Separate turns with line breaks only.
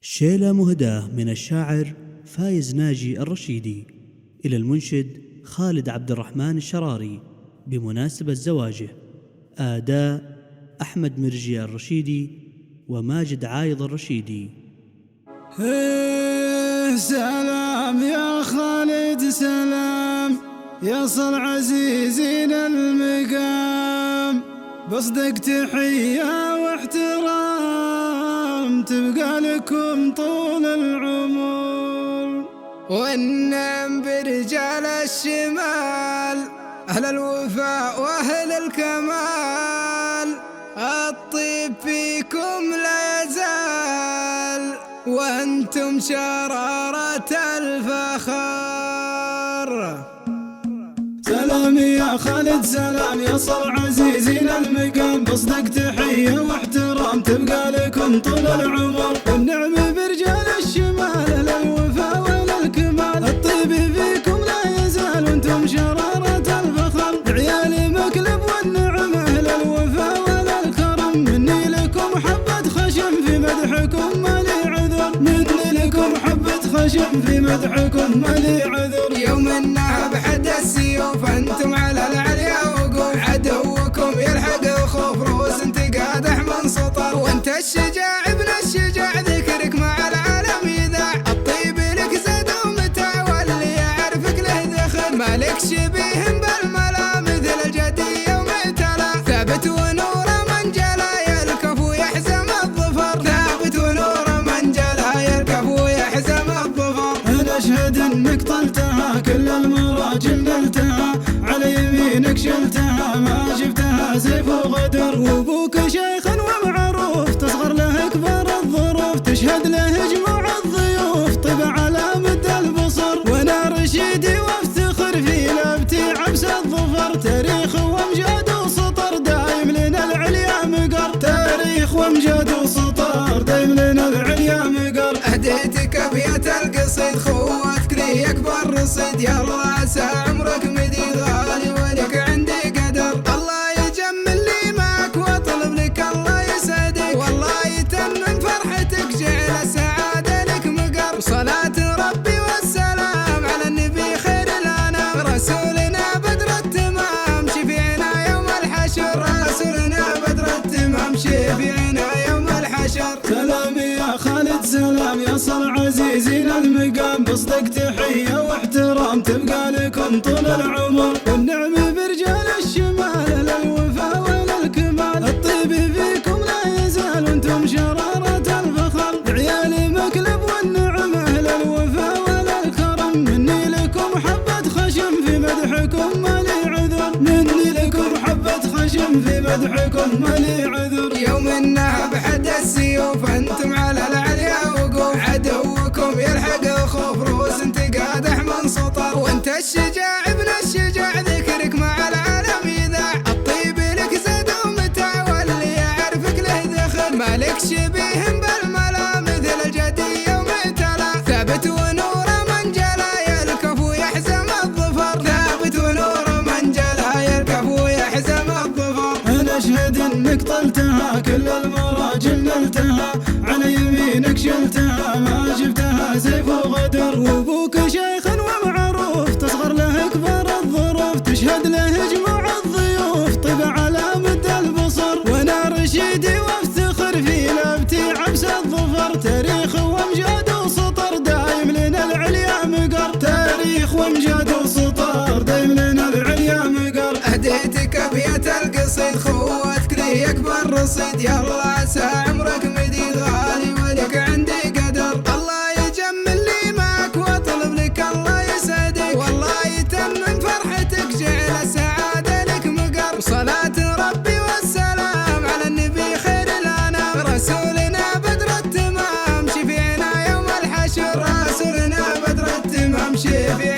شيلة مهداة من الشاعر فايز ناجي الرشيدي إلى المنشد خالد عبد الرحمن الشراري بمناسبة زواجه. آداء أحمد مرجي الرشيدي وماجد عايض الرشيدي.
سلام يا خالد سلام، يصل عزيزين المقام، بصدق تحية واحترام تبقى لكم طول العمر. والنعم برجال الشمال، أهل الوفاء وأهل الكمال، الطيب فيكم لا يزال، وأنتم شرارة الفخر. سلام يا خالد سلام، يصل عزيزين المقام، بصدق تحية واحترام تبقى لكم طول العمر. والنعم برجال الشمال، للوفاء وللكمال، الطيب فيكم لا يزال، وانتم شرارة الفخر. عيال مكلب والنعم أهل الوفاء وللكرم، مني لكم حبة خشم في مدحكم ما لي عذر، مني لكم حبة خشم في مدحكم ما لي عذر. يوم النهب حد السيوف انتم على العليا وقوف، عدوكم يلحق خوف روس انتقادح من سطر. وانت الشجاع ابن الشجاع، ذكرك مع العالم يذاع، الطيب لك زاد ومتاع، واللي يعرفك له دخل، مالك شبيه بالملا مثل الجدي ومعتلى، ثابت ونور من جلا يلكف ويحزم الظفر، ثابت ونور من جلا يلكف ويحزم الظفر. انا اشهد انك طلتها كل المراجل نلتها، على يمينك شلتها ما شفتها سيف وغدر. وابوك شيخ ومعروف تصغر له اكبر الظروف، تشهد له جموع الضيوف طيب على مد البصر. وانا رشيدي وافتخر في لابتي عبس الظفر، تاريخ وامجاد وسطر دايم لنا العليا مقر، تاريخ وامجاد وسطر دايم لنا العليا مقر. اهديتك ابيات القصيد خواتك لي اكبر رصيد، يلا عسى عمرك مديد غالي ولك عندي قدر. الله يجمل لي معك واطلب لك الله يسعدك، والله يتمم فرحتك جعل السعادة لك مقر. وصلاة ربي والسلام على النبي خير الانام، رسولنا بدر التمام شفيعنا يوم الحشر، رسولنا بدر التمام شفيعنا يوم الحشر. سلام يا خالد سلام، يصل عزيزين المقام، بصدق تحية واحترام تبقى لكم طول العمر. والنعم برجال الشمال، للوفاء وللكمال، الطيب فيكم لا يزال، وانتم شرارة الفخر. عيال مكلب والنعم أهل الوفاء وللكرم، مني لكم حبة خشم في مدحكم ما لي عذر، مني لكم حبة خشم في مدحكم ما لي عذر. يوم النهب حد السيوف انتم على العليا وقوف، عدوكم يلحق خوف روس انتقادح من سطر. وانت الشجاع ابن الشجاع، ذكرك مع العالم يذاع، الطيب لك زاد ومتاع، واللي يعرفك له دخل، مالك شبيه بالملا مثل الجدي ومعتلى، ثابت ونور من جلا يلكف ويحزم الظفر، ثابت ونور من جلا يلكف ويحزم الظفر. انا اشهد انك طلتها كل المراجل نلتها، على يمينك شلتها ما شفتها سيف وغدر. وابوك شيخ ومعروف تصغر له اكبر الظروف، تشهد له جموع الضيوف طيب على مد البصر. وانا رشيدي وافتخر في لابتي عبس الظفر، تاريخ وامجاد وسطر دايم لنا العليا مقر، تاريخ وامجاد وسطر دايم لنا العليا مقر. اهديتك ابيات القصيد خواتك لي اكبر رصيد، يلا عسى عمرك مديد غالي ولك عندي قدر. الله يجمل لي معك واطلب لك الله يسعدك، والله يتمم فرحتك جعل السعادة لك مقر. وصلاة ربي والسلام على النبي خير الانام، رسولنا بدر التمام شفيعنا يوم الحشر، رسولنا بدر التمام شفيعنا